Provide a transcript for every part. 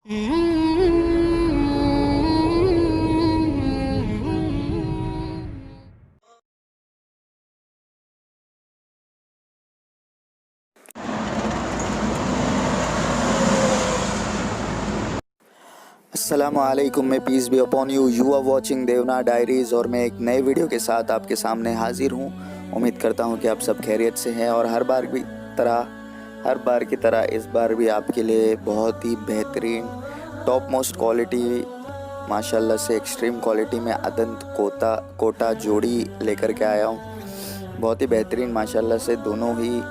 अस्सलामुअलैकुम, मैं peace be upon you. You are watching Deonar diaries और मैं एक नए वीडियो के साथ आपके सामने हाजिर हूँ। उम्मीद करता हूँ कि आप सब खैरियत से हैं और हर बार की तरह इस बार भी आपके लिए बहुत ही बेहतरीन टॉप मोस्ट क्वालिटी माशाल्लाह से एक्सट्रीम क्वालिटी में अदंत कोटा जोड़ी लेकर के आया हूँ। बहुत ही बेहतरीन माशाल्लाह से दोनों ही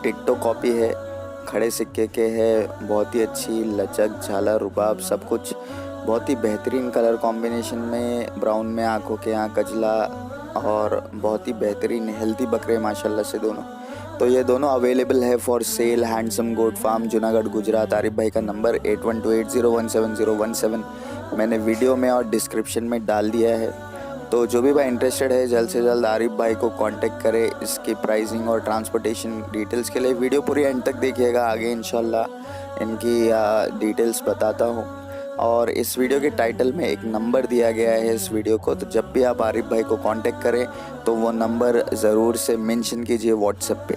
डिट्टो कॉपी है, खड़े सिक्के के है। बहुत ही अच्छी लचक, झालर, रुबाब सब कुछ बहुत ही बेहतरीन कलर कॉम्बिनेशन में, ब्राउन में आंखों के यहाँ कजला और बहुत ही बेहतरीन हेल्दी बकरे माशाल्लाह से दोनों। तो ये दोनों अवेलेबल है for sale, handsome goat farm, Junagadh, Gujarat. Arif भाई का नंबर 8128017017 मैंने वीडियो में और डिस्क्रिप्शन में डाल दिया है। तो जो भी भाई इंटरेस्टेड है जल्द से जल्द आरिफ भाई को कांटेक्ट करे इसकी प्राइसिंग और ट्रांसपोर्टेशन डिटेल्स के लिए। वीडियो पूरी एंड तक देखिएगा, आगे इंशाल्लाह इनकी डिटेल्स बताता हूँ। और इस वीडियो के टाइटल में एक नंबर दिया गया है इस वीडियो को, तो जब भी आप आरिफ भाई को कांटेक्ट करें तो वो नंबर ज़रूर से मेंशन कीजिए व्हाट्सएप पे।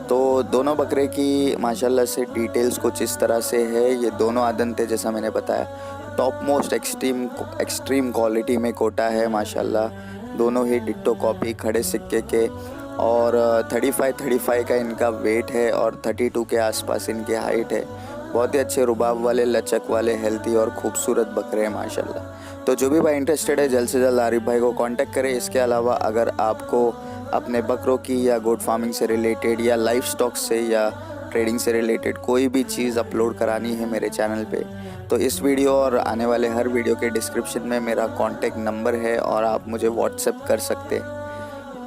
तो दोनों बकरे की माशाल्लाह से डिटेल्स कुछ इस तरह से है। ये दोनों अदंत है, जैसा मैंने बताया, टॉप मोस्ट एक्सट्रीम क्वालिटी में कोटा है माशाल्लाह। दोनों ही डिट्टो कॉपी, खड़े सिक्के के, और 35 का इनका वेट है और 32 के आसपास इनकी हाइट है। बहुत ही अच्छे रुबाब वाले, लचक वाले, हेल्थी और खूबसूरत बकरे हैं माशाल्लाह। तो जो भी भाई इंटरेस्टेड है जल्द से जल्द आरिफ भाई को कांटेक्ट करें। इसके अलावा अगर आपको अपने बकरों की या गोट फार्मिंग से रिलेटेड या लाइफ स्टॉक से या ट्रेडिंग से रिलेटेड कोई भी चीज़ अपलोड करानी है मेरे चैनल पे, तो इस वीडियो और आने वाले हर वीडियो के डिस्क्रिप्शन में मेरा कांटेक्ट नंबर है और आप मुझे व्हाट्सएप कर सकते हैं।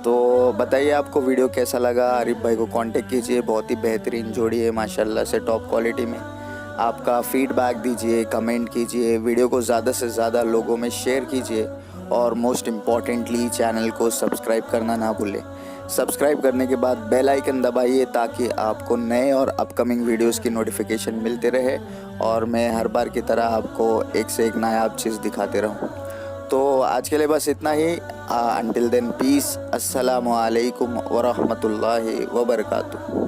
तो बताइए आपको वीडियो कैसा लगा। आरिफ भाई को कांटेक्ट कीजिए, बहुत ही बेहतरीन जोड़ी है माशाल्लाह से टॉप क्वालिटी में। आपका फीडबैक दीजिए, कमेंट कीजिए, वीडियो को ज़्यादा से ज़्यादा लोगों में शेयर कीजिए और मोस्ट इम्पॉर्टेंटली चैनल को सब्सक्राइब करना ना भूलें। सब्सक्राइब करने के बाद बेल आइकन दबाइए ताकि आपको नए और अपकमिंग वीडियोस की नोटिफिकेशन मिलते रहे और मैं हर बार की तरह आपको एक से एक नायाब चीज़ दिखाते रहूं। तो आज के लिए बस इतना ही। अंटिल देन, पीस, अस्सलामु अलैकुम वरहमतुल्लाहि वबरकातुहू।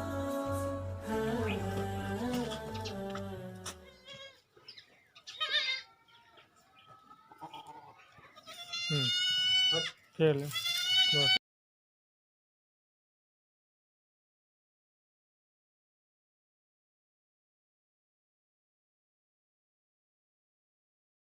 खेल